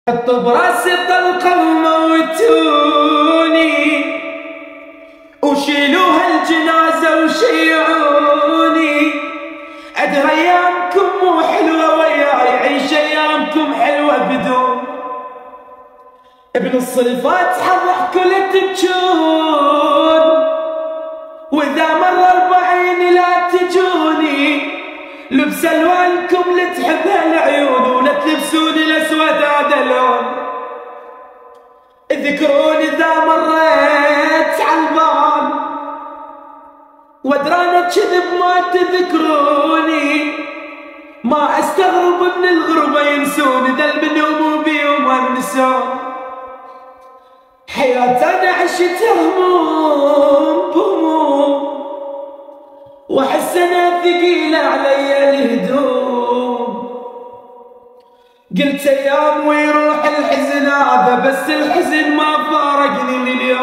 حطوا براسي طلقة وموتوني، وشيلوا هالجنازة وشيعوني. أدري أيامكم مو حلوة وياي، عيش أيامكم حلوة بدون. بنص الفاتحة ضحكوا لتبجون، وإذا مر 40 لا تجوني. لبس ألوانكم لتحبها العيون، ولا تلبسوني الأسود هذا لون. اذكروني إذا مريت عالبال، وادرانا كذب ما تذكروني. ما استغرب من الغربة ينسوني، ذل من يوم بيوم وانسون. حياتي أنا عشتها هموم بهموم، واحس انا ثقيلة علي الهدوم. قلت ايام ويروح الحزن هذا، بس الحزن ما فارقني لليوم.